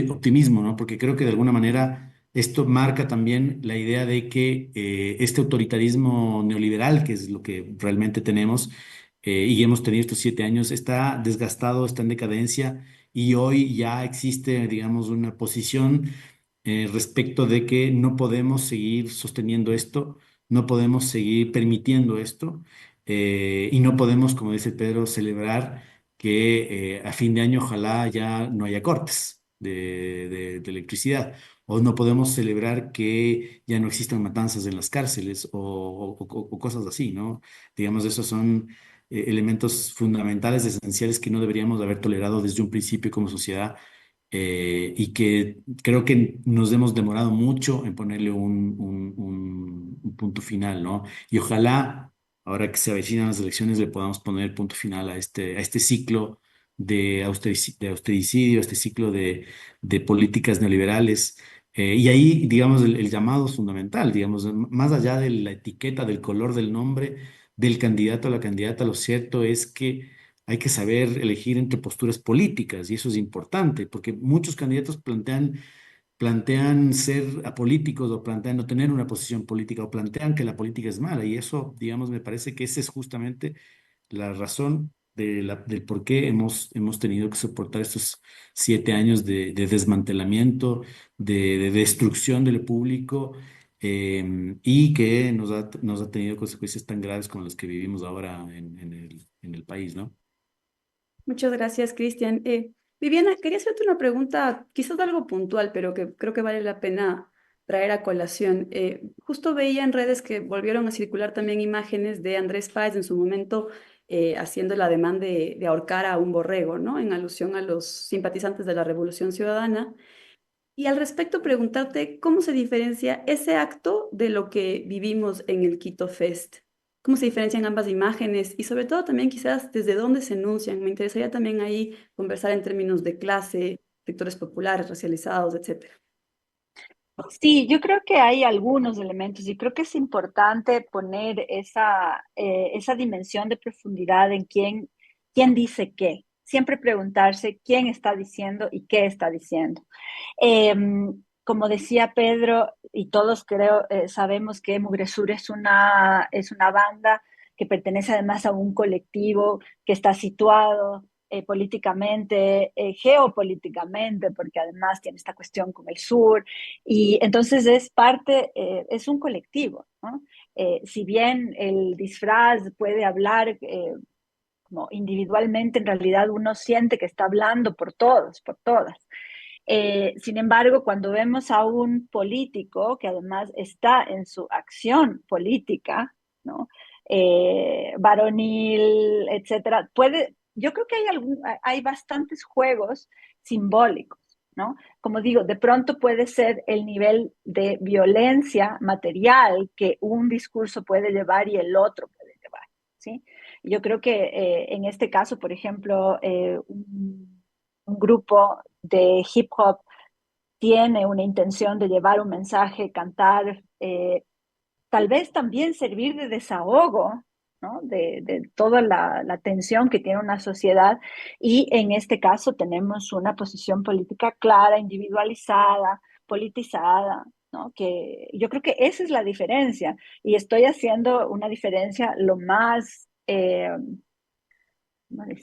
optimismo, ¿no? Porque creo que de alguna manera esto marca también la idea de que este autoritarismo neoliberal, que es lo que realmente tenemos, y hemos tenido estos 7 años, está desgastado, está en decadencia, y hoy ya existe, digamos, una posición respecto de que no podemos seguir sosteniendo esto, no podemos seguir permitiendo esto, y no podemos, como dice Pedro, celebrar que a fin de año ojalá ya no haya cortes de electricidad, o no podemos celebrar que ya no existan matanzas en las cárceles, o cosas así, ¿no? Digamos, esos son elementos fundamentales, esenciales, que no deberíamos haber tolerado desde un principio como sociedad, y que creo que nos hemos demorado mucho en ponerle un punto final, ¿no? Y ojalá ahora que se avecinan las elecciones, le podamos poner el punto final a este ciclo de austericidio, a este ciclo de políticas neoliberales. Y ahí, digamos, el llamado es fundamental, digamos, más allá de la etiqueta, del color del nombre del candidato a la candidata, lo cierto es que hay que saber elegir entre posturas políticas y eso es importante, porque muchos candidatos plantean ser apolíticos o plantean no tener una posición política o plantean que la política es mala y eso, digamos, me parece que esa es justamente la razón del por qué hemos tenido que soportar estos 7 años de desmantelamiento, de destrucción de lo público y que nos ha tenido consecuencias tan graves como las que vivimos ahora en el país, ¿no? Muchas gracias, Cristian. Viviana, quería hacerte una pregunta, quizás algo puntual, pero que creo que vale la pena traer a colación. Justo veía en redes que volvieron a circular también imágenes de Andrés Páez en su momento haciendo la demanda de ahorcar a un borrego, ¿no? En alusión a los simpatizantes de la Revolución Ciudadana. Y al respecto, preguntarte cómo se diferencia ese acto de lo que vivimos en el Quito Fest. ¿Cómo se diferencian ambas imágenes? Y sobre todo también quizás desde dónde se enuncian. Me interesaría también ahí conversar en términos de clase, sectores populares, racializados, etcétera. Sí, yo creo que hay algunos elementos y creo que es importante poner esa dimensión de profundidad en quién dice qué. Siempre preguntarse quién está diciendo y qué está diciendo. Eh, Como decía Pedro, y todos creo, sabemos que Mugresur es una banda que pertenece además a un colectivo que está situado políticamente, geopolíticamente, porque además tiene esta cuestión con el sur, y entonces es parte, es un colectivo, ¿no? Si bien el disfraz puede hablar como individualmente, en realidad uno siente que está hablando por todos, por todas. Sin embargo, cuando vemos a un político que además está en su acción política, ¿no? Varonil, etcétera, yo creo que hay bastantes juegos simbólicos, ¿no? Como digo, de pronto puede ser el nivel de violencia material que un discurso puede llevar y el otro puede llevar, ¿sí? Yo creo que en este caso, por ejemplo, un grupo de hip hop tiene una intención de llevar un mensaje, cantar, tal vez también servir de desahogo, ¿no? De toda la tensión que tiene una sociedad y en este caso tenemos una posición política clara, individualizada, politizada, ¿no? Que yo creo que esa es la diferencia y estoy haciendo una diferencia lo más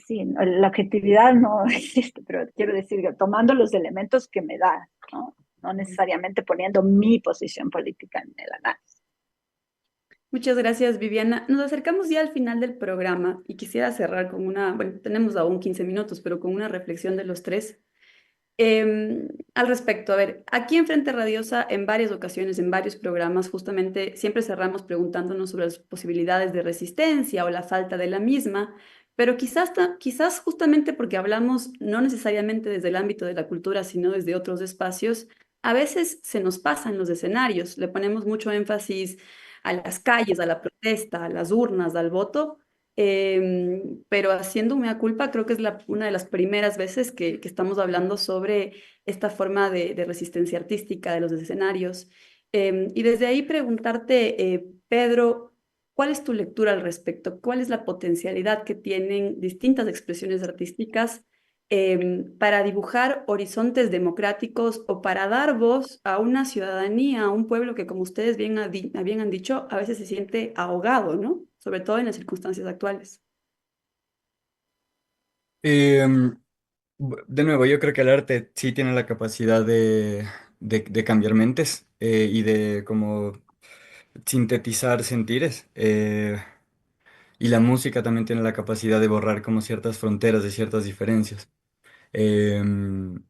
sí, la objetividad no existe, pero quiero decir que tomando los elementos que me da, ¿no? No necesariamente poniendo mi posición política en el análisis. Muchas gracias, Viviana. Nos acercamos ya al final del programa y quisiera cerrar con bueno, tenemos aún 15 minutos, pero con una reflexión de los tres. Al respecto, a ver, aquí en Frente Radiosa, en varias ocasiones, en varios programas, justamente siempre cerramos preguntándonos sobre las posibilidades de resistencia o la falta de la misma, pero quizás justamente porque hablamos no necesariamente desde el ámbito de la cultura, sino desde otros espacios, a veces se nos pasan los escenarios, le ponemos mucho énfasis a las calles, a la protesta, a las urnas, al voto. Pero haciendo un mea culpa, creo que es una de las primeras veces que estamos hablando sobre esta forma de resistencia artística de los escenarios. Y desde ahí preguntarte, Pedro, ¿cuál es tu lectura al respecto? ¿Cuál es la potencialidad que tienen distintas expresiones artísticas para dibujar horizontes democráticos o para dar voz a una ciudadanía, a un pueblo que, como ustedes bien han dicho, a veces se siente ahogado, ¿no? Sobre todo en las circunstancias actuales. Em, de nuevo, yo creo que el arte sí tiene la capacidad de cambiar mentes y de como sintetizar sentires. Y la música también tiene la capacidad de borrar como ciertas fronteras de ciertas diferencias. Em,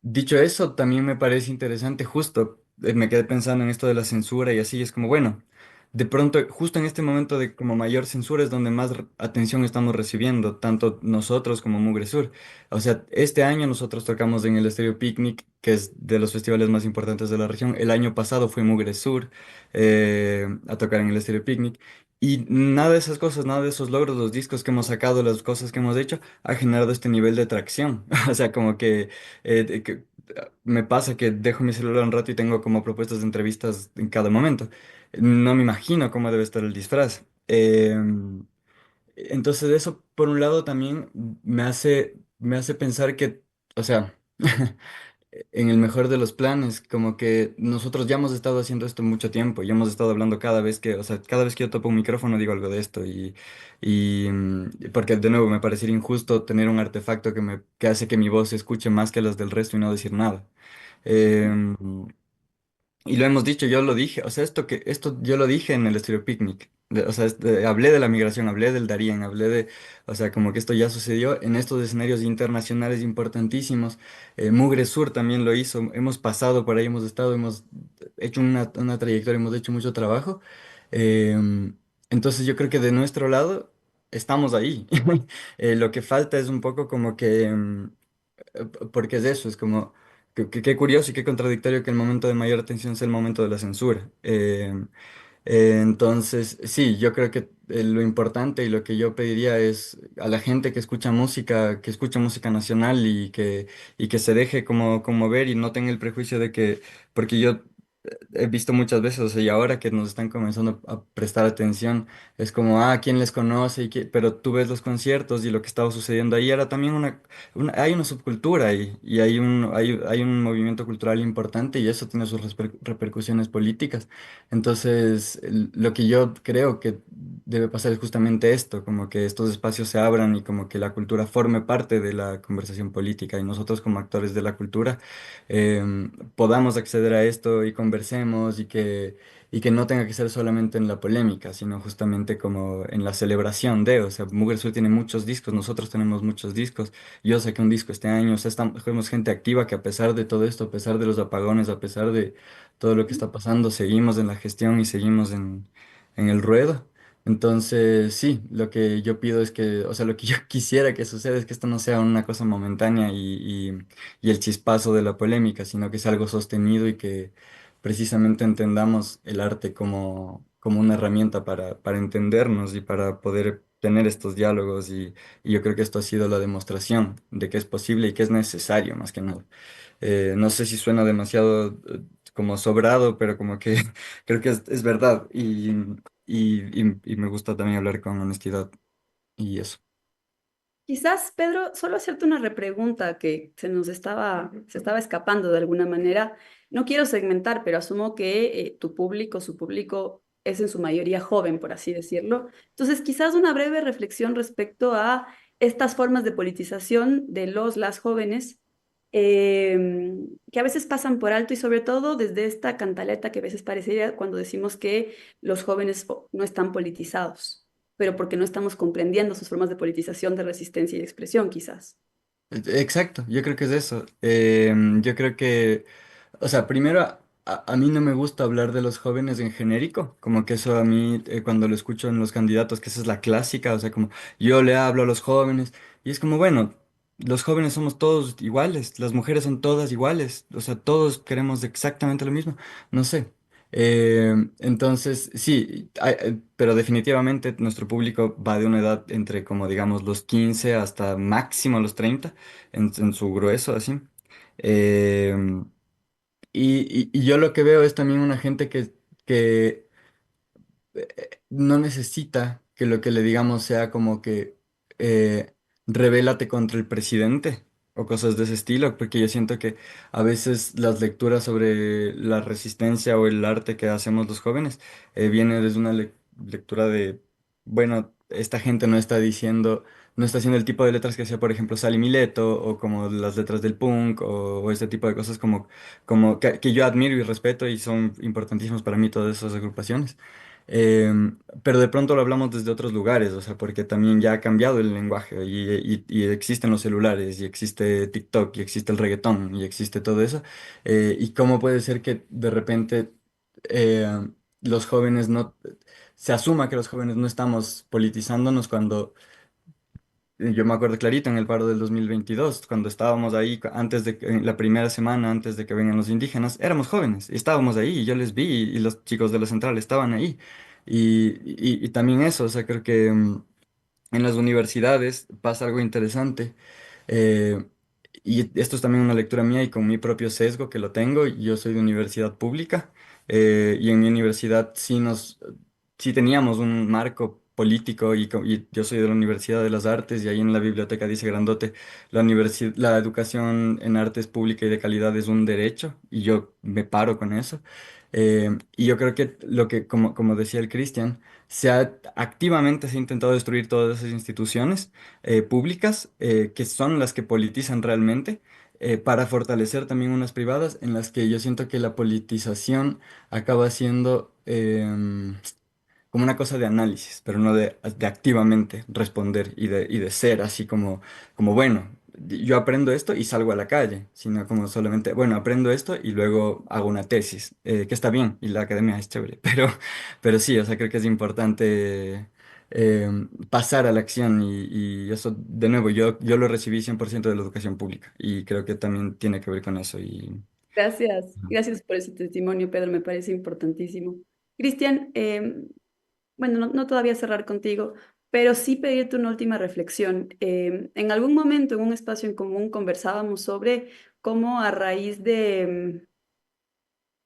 Dicho eso, también me parece interesante, justo me quedé pensando en esto de la censura y así, es como, bueno, de pronto, justo en este momento de como mayor censura es donde más atención estamos recibiendo, tanto nosotros como Mugre Sur. O sea, este año nosotros tocamos en el Estéreo Picnic, que es de los festivales más importantes de la región. El año pasado fue Mugre Sur a tocar en el Estéreo Picnic. Y nada de esas cosas, nada de esos logros, los discos que hemos sacado, las cosas que hemos hecho, ha generado este nivel de tracción. O sea, como que, me pasa que dejo mi celular un rato y tengo como propuestas de entrevistas en cada momento. No me imagino cómo debe estar el disfraz. Entonces eso, por un lado, también me hace pensar que, o sea, en el mejor de los planes, como que nosotros ya hemos estado haciendo esto mucho tiempo, ya hemos estado hablando cada vez que, o sea, cada vez que yo topo un micrófono digo algo de esto porque de nuevo me parecería injusto tener un artefacto que hace que mi voz se escuche más que las del resto y no decir nada. Em, y lo hemos dicho, yo lo dije, o sea, esto yo lo dije en el Estéreo Picnic. O sea, hablé de la migración, hablé del Darién, o sea, como que esto ya sucedió en estos escenarios internacionales importantísimos. Mugre Sur también lo hizo, hemos pasado por ahí, hemos estado, hemos hecho una trayectoria, hemos hecho mucho trabajo. Em, entonces yo creo que de nuestro lado estamos ahí. Lo que falta es un poco como que, porque es eso, es como, qué curioso y qué contradictorio que el momento de mayor atención sea el momento de la censura. Entonces, sí, yo creo que lo importante y lo que yo pediría es a la gente que escucha música nacional y que se deje como ver y no tenga el prejuicio de que, porque yo he visto muchas veces, o sea, y ahora que nos están comenzando a prestar atención, es como, ¿quién les conoce? Pero tú ves los conciertos y lo que estaba sucediendo ahí era también hay una subcultura ahí, y hay un movimiento cultural importante y eso tiene sus repercusiones políticas. Entonces, lo que yo creo que debe pasar es justamente esto, como que estos espacios se abran y como que la cultura forme parte de la conversación política y nosotros como actores de la cultura podamos acceder a esto y conversemos y que no tenga que ser solamente en la polémica, sino justamente como en la celebración de, o sea, Mujer Sur tiene muchos discos, nosotros tenemos muchos discos, yo saqué un disco este año, o sea, somos gente activa que a pesar de todo esto, a pesar de los apagones, a pesar de todo lo que está pasando, seguimos en la gestión y seguimos en el ruedo. Entonces, sí, lo que yo pido es que, o sea, lo que yo quisiera que suceda es que esto no sea una cosa momentánea y el chispazo de la polémica, sino que es algo sostenido y que precisamente entendamos el arte como una herramienta para entendernos y para poder tener estos diálogos y yo creo que esto ha sido la demostración de que es posible y que es necesario más que nada. No sé si suena demasiado como sobrado, pero como que creo que es verdad y me gusta también hablar con honestidad y eso. Quizás, Pedro, solo hacerte una repregunta que se estaba escapando de alguna manera. No quiero segmentar, pero asumo que tu público, su público, es en su mayoría joven, por así decirlo. Entonces, quizás una breve reflexión respecto a estas formas de politización de las jóvenes que a veces pasan por alto y sobre todo desde esta cantaleta que a veces parecería cuando decimos que los jóvenes no están politizados, pero porque no estamos comprendiendo sus formas de politización, de resistencia y de expresión, quizás. Exacto, yo creo que es eso. Yo creo que, o sea, primero a mí no me gusta hablar de los jóvenes en genérico, como que eso a mí cuando lo escucho en los candidatos, que esa es la clásica, o sea, como yo le hablo a los jóvenes y es como, bueno, los jóvenes somos todos iguales, las mujeres son todas iguales, o sea, todos queremos exactamente lo mismo, no sé. Entonces, sí, pero definitivamente nuestro público va de una edad entre como digamos los 15 hasta máximo los 30 en su grueso, así. Eh, y yo lo que veo es también una gente que no necesita que lo que le digamos sea como que rebélate contra el presidente o cosas de ese estilo, porque yo siento que a veces las lecturas sobre la resistencia o el arte que hacemos los jóvenes viene desde una lectura de, bueno, esta gente no está diciendo, no está haciendo el tipo de letras que hacía, por ejemplo, Sally Mileto o como las letras del punk o este tipo de cosas como que yo admiro y respeto y son importantísimos para mí todas esas agrupaciones. Pero de pronto lo hablamos desde otros lugares, o sea, porque también ya ha cambiado el lenguaje y existen los celulares y existe TikTok y existe el reggaetón y existe todo eso. ¿Y cómo puede ser que de repente eh, los jóvenes no, se asuma que los jóvenes no estamos politizándonos cuando Yo me acuerdo clarito en el paro del 2022, cuando estábamos ahí, en la primera semana antes de que vengan los indígenas, éramos jóvenes, y estábamos ahí, y yo les vi, y los chicos de la central estaban ahí. Y también eso, o sea, creo que en las universidades pasa algo interesante. eh, y esto es también una lectura mía y con mi propio sesgo que lo tengo. Yo soy de universidad pública, y en mi universidad sí teníamos un marco político y yo soy de la Universidad de las Artes y ahí en la biblioteca dice grandote, la educación en arte es pública y de calidad es un derecho y yo me paro con eso. Y yo creo que como decía el Cristian, activamente se ha intentado destruir todas esas instituciones públicas, que son las que politizan realmente, para fortalecer también unas privadas en las que yo siento que la politización acaba siendo como una cosa de análisis, pero no de activamente responder y de ser así como, bueno, yo aprendo esto y salgo a la calle, sino como solamente, bueno, aprendo esto y luego hago una tesis, que está bien y la academia es chévere, pero sí, o sea, creo que es importante pasar a la acción y eso, de nuevo, yo lo recibí 100% de la educación pública y creo que también tiene que ver con eso y... Gracias, gracias por ese testimonio, Pedro, me parece importantísimo. Cristian, bueno, no todavía cerrar contigo, pero sí pedirte una última reflexión. En algún momento, en un espacio en común, conversábamos sobre cómo a raíz de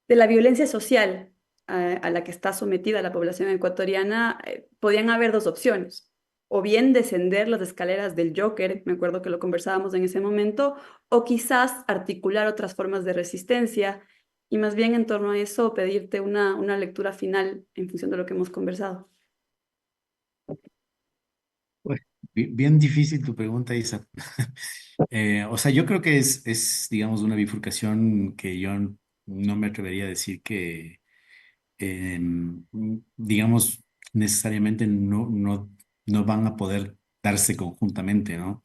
la violencia social a la que está sometida la población ecuatoriana, podían haber dos opciones. O bien descender las escaleras del Joker, me acuerdo que lo conversábamos en ese momento, o quizás articular otras formas de resistencia y más bien en torno a eso pedirte una lectura final en función de lo que hemos conversado. Pues, bien difícil tu pregunta, Isa. O sea, yo creo que digamos, una bifurcación que yo no me atrevería a decir que, digamos, necesariamente no van a poder darse conjuntamente, ¿no?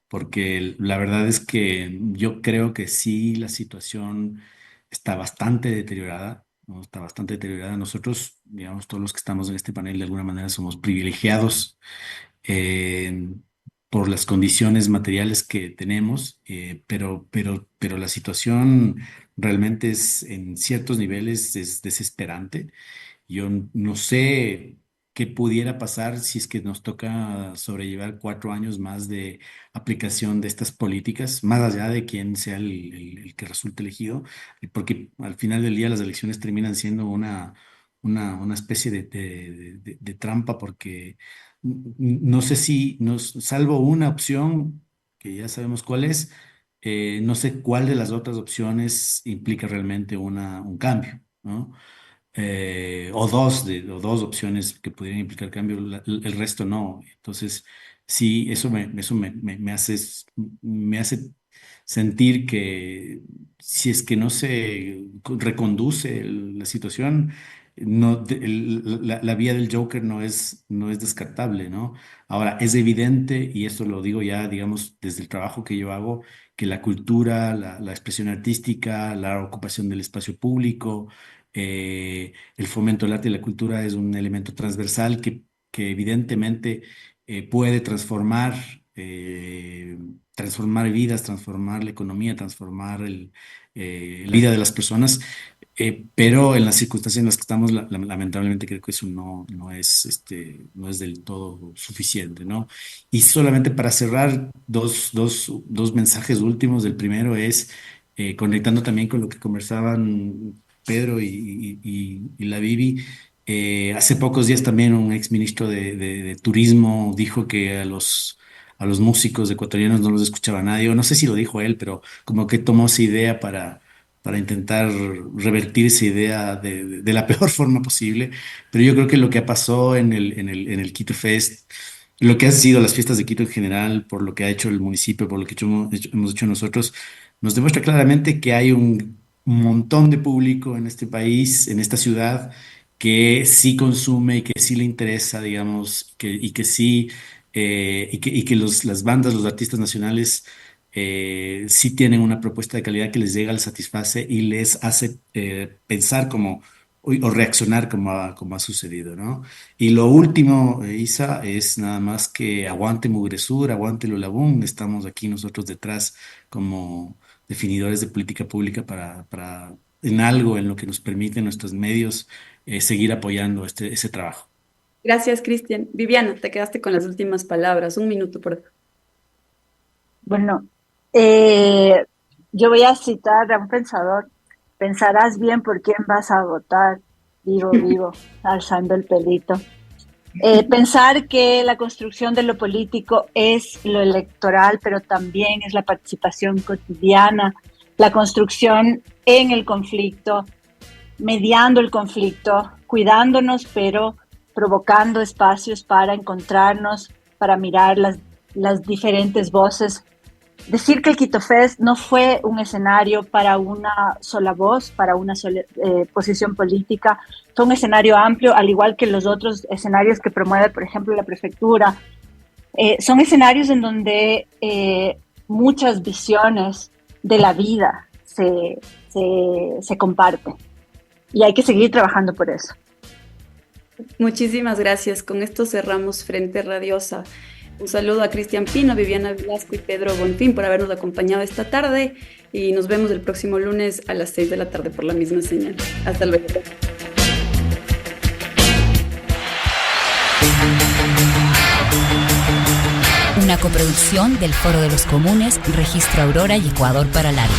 Porque la verdad es que yo creo que sí la situación está bastante deteriorada, ¿no? Está bastante deteriorada. Nosotros, digamos, todos los que estamos en este panel de alguna manera somos privilegiados eh, por las condiciones materiales que tenemos, pero la situación realmente en ciertos niveles es desesperante. Yo no sé qué pudiera pasar si es que nos toca sobrellevar 4 años más de aplicación de estas políticas, más allá de quién sea el que resulte elegido, porque al final del día las elecciones terminan siendo una especie de trampa, porque no sé si, salvo una opción, que ya sabemos cuál es, no sé cuál de las otras opciones implica realmente un cambio, ¿no? O dos opciones que pudieran implicar cambio, el resto no. Entonces, sí, eso me hace sentir que si es que no se reconduce la situación, no, la vía del Joker no es descartable, ¿no? Ahora, es evidente, y esto lo digo ya, digamos, desde el trabajo que yo hago, que la cultura, la expresión artística, la ocupación del espacio público, el fomento del arte y la cultura es un elemento transversal que evidentemente puede transformar vidas, transformar la economía, transformar la vida de las personas, pero en las circunstancias en las que estamos, lamentablemente creo que eso no es del todo suficiente, ¿no? Y solamente para cerrar, dos mensajes últimos. El primero es, conectando también con lo que conversaban Pedro y la Bibi. Hace pocos días también un exministro de Turismo dijo que a los músicos ecuatorianos no los escuchaba nadie, o no sé si lo dijo él, pero como que tomó esa idea para intentar revertir esa idea de la peor forma posible. Pero yo creo que lo que pasó en el Quito Fest, lo que han sido las fiestas de Quito en general, por lo que ha hecho el municipio, por lo que hemos hecho nosotros, nos demuestra claramente que hay un montón de público en este país, en esta ciudad, que sí consume y que sí le interesa, digamos, y que sí, y que las bandas, los artistas nacionales sí tienen una propuesta de calidad que les llega, les satisface y les hace pensar o reaccionar como ha sucedido, ¿no? Y lo último, Isa, es nada más que aguante Mugresur, aguante Lulabún. Estamos aquí nosotros detrás como definidores de política pública para en algo en lo que nos permiten nuestros medios seguir apoyando ese trabajo. Gracias, Cristian. Viviana, te quedaste con las últimas palabras. Un minuto, por favor. Bueno, yo voy a citar a un pensador. Pensarás bien por quién vas a votar. Vivo, alzando el pelito. Pensar que la construcción de lo político es lo electoral, pero también es la participación cotidiana, la construcción en el conflicto, mediando el conflicto, cuidándonos, pero provocando espacios para encontrarnos, para mirar las diferentes voces. Decir que el Quito Fest no fue un escenario para una sola voz, para una sola posición política, fue un escenario amplio, al igual que los otros escenarios que promueve, por ejemplo, la prefectura. Son escenarios en donde muchas visiones de la vida se comparten y hay que seguir trabajando por eso. Muchísimas gracias. Con esto cerramos Frente Radiosa. Un saludo a Cristian Pino, Viviana Velasco y Pedro Bonfín por habernos acompañado esta tarde y nos vemos el próximo lunes a las 6 de la tarde por la misma señal. Hasta luego. Una coproducción del Foro de los Comunes, Registro Aurora y Ecuador para Largo.